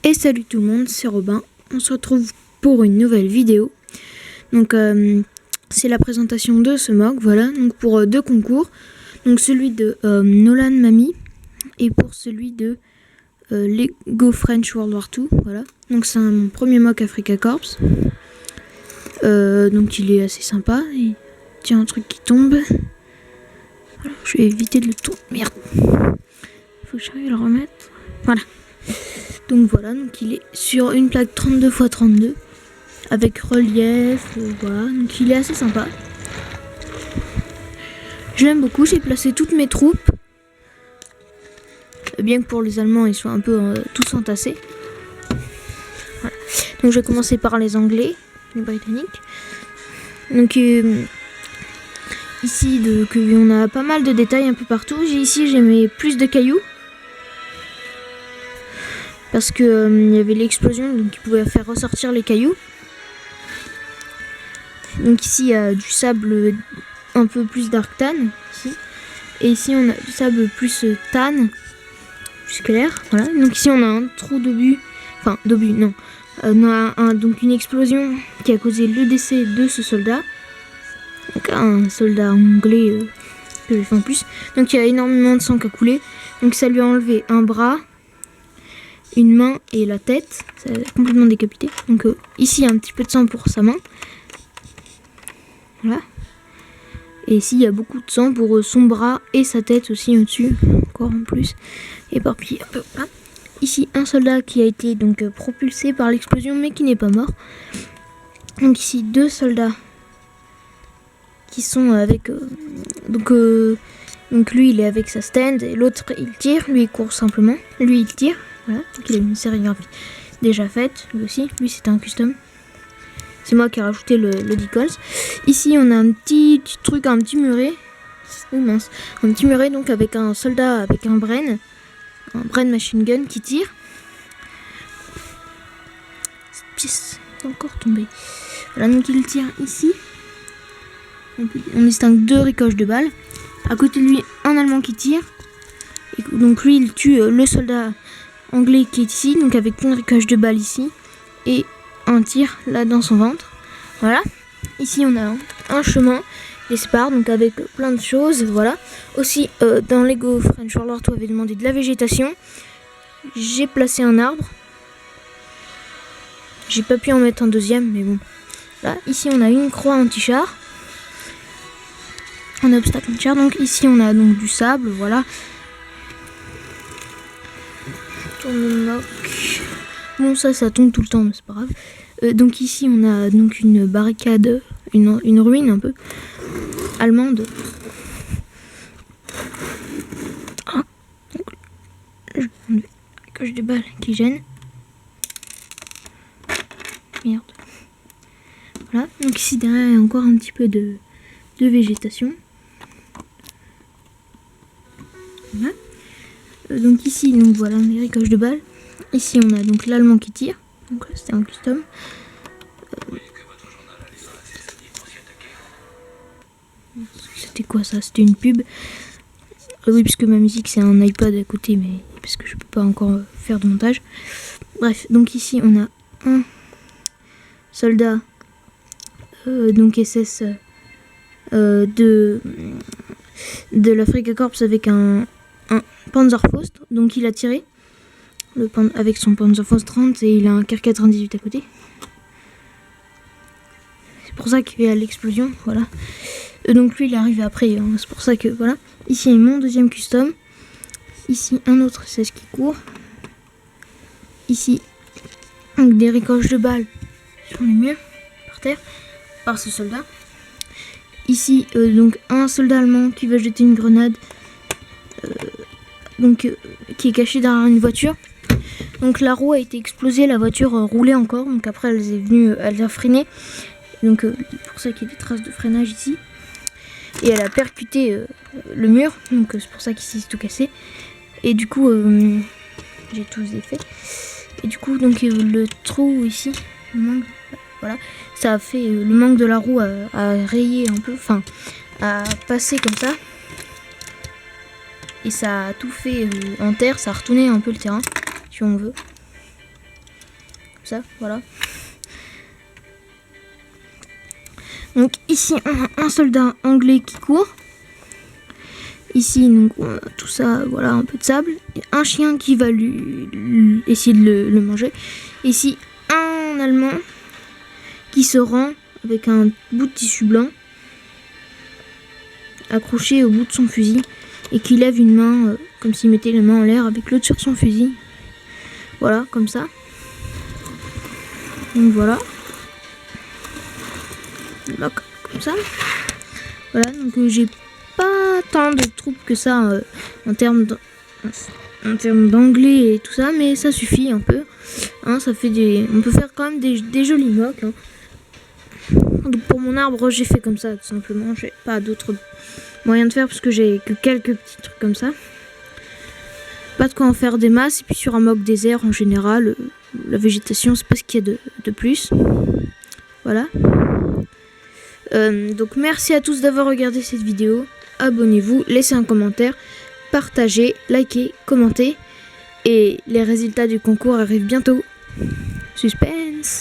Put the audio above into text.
Et salut tout le monde, c'est Robin. On se retrouve pour une nouvelle vidéo. Donc c'est la présentation de ce MOOC, voilà, donc pour deux concours. Donc celui de Nolan Mami et pour celui de Lego French World War II, voilà. Donc c'est mon premier MOOC Africa Corps. Donc il est assez sympa. Et tiens, un truc qui tombe. Voilà, je vais éviter de le tourner. Merde. Faut que j'arrive à le remettre. Voilà. Donc voilà, donc il est sur une plaque 32 x 32 avec relief, voilà, donc il est assez sympa. Je l'aime beaucoup, j'ai placé toutes mes troupes, bien que pour les Allemands ils soient un peu tous entassés. Voilà. Donc je vais commencer par les Anglais, les Britanniques. Donc ici on a pas mal de détails un peu partout. J'ai mis plus de cailloux. Parce que il y avait l'explosion, donc il pouvait faire ressortir les cailloux. Donc ici il y a du sable un peu plus dark tan, ici. Et ici on a du sable plus tan, plus clair. Voilà. Donc ici on a un trou d'obus, enfin d'obus non. On a donc une explosion qui a causé le décès de ce soldat. Donc un soldat anglais que j'ai fait en plus. Donc il y a énormément de sang qui a coulé. Donc ça lui a enlevé un bras, une main et la tête, ça a complètement décapité. Donc ici il y a un petit peu de sang pour sa main. Voilà. Et ici il y a beaucoup de sang pour son bras et sa tête aussi au-dessus, encore en plus, éparpillé un peu. Voilà. Ici un soldat qui a été donc propulsé par l'explosion mais qui n'est pas mort. Donc ici deux soldats qui sont avec donc lui il est avec sa stand et l'autre il tire, lui il court simplement, lui il tire. Voilà, donc il a une sérigraphie déjà faite, lui aussi. Lui c'est un custom. C'est moi qui ai rajouté le decals. Ici on a un petit truc, un petit muret. Oh mince. Un petit muret donc avec un soldat avec un Bren machine gun qui tire. Cette pièce est encore tombée. Voilà, donc il tire ici. On distingue deux ricoches de balles. À côté de lui, un Allemand qui tire. Et donc lui il tue le soldat anglais qui est ici, donc avec une ricoche de balle ici et un tir là dans son ventre. Voilà. Ici on a un chemin les sépare donc avec plein de choses. Voilà. Aussi dans Lego French World War II avait demandé de la végétation. J'ai placé un arbre. J'ai pas pu en mettre un deuxième, mais bon. Là, ici on a une croix anti-char. Un obstacle anti-char. Donc ici on a donc du sable, voilà. Bon ça tombe tout le temps mais c'est pas grave. Donc ici on a donc une barricade, une ruine un peu allemande. Ah, une coche de balle qui gêne. Merde. Voilà, donc ici derrière il y a encore un petit peu de végétation. Voilà. Donc ici, donc voilà les ricoches de balles. Ici on a donc l'Allemand qui tire. Donc là c'était un custom. C'était quoi ça? C'était une pub. Oui, puisque ma musique c'est un iPad à côté, mais parce que je peux pas encore faire de montage. Bref, donc ici on a un soldat donc SS de l'Africa Corps avec un Panzerfaust, donc il a tiré avec son Panzerfaust 30 et il a un Kar 98 à côté. C'est pour ça qu'il fait à l'explosion, voilà. Donc lui il est arrivé après, hein, c'est pour ça que voilà. Ici mon deuxième custom. Ici un autre SS qui court. Ici donc, des ricoches de balles sur les murs, par terre, par ce soldat. Ici donc un soldat allemand qui va jeter une grenade. Qui est caché derrière une voiture. Donc la roue a été explosée, la voiture roulait encore, donc après elle a freiné. Donc c'est pour ça qu'il y a des traces de freinage ici. Et elle a percuté le mur, donc c'est pour ça qu'ici c'est tout cassé. Et du coup j'ai tous les effets. Et du coup donc le trou ici, le manque, voilà, ça a fait le manque de la roue à rayer un peu, enfin à passer comme ça. Et ça a tout fait en terre, ça a retourné un peu le terrain, si on veut. ça, voilà. Donc ici on a un soldat anglais qui court. Ici donc on a tout ça, voilà, un peu de sable. Et un chien qui va lui essayer de le manger. Ici un Allemand qui se rend avec un bout de tissu blanc accroché au bout de son fusil et qui lève une main comme s'il mettait la main en l'air avec l'autre sur son fusil. Voilà, comme ça. Donc voilà. Là, comme ça. Voilà, donc j'ai pas tant de troupes que ça en termes d'anglais et tout ça, mais ça suffit un peu. Hein, ça fait on peut faire quand même des jolis mocks. Hein. Donc pour mon arbre, j'ai fait comme ça, tout simplement. J'ai pas d'autres moyens de faire parce que j'ai que quelques petits trucs comme ça. Pas de quoi en faire des masses. Et puis sur un mock désert, en général, la végétation, c'est pas ce qu'il y a de plus. Voilà. Donc merci à tous d'avoir regardé cette vidéo. Abonnez-vous, laissez un commentaire, partagez, likez, commentez. Et les résultats du concours arrivent bientôt. Suspense!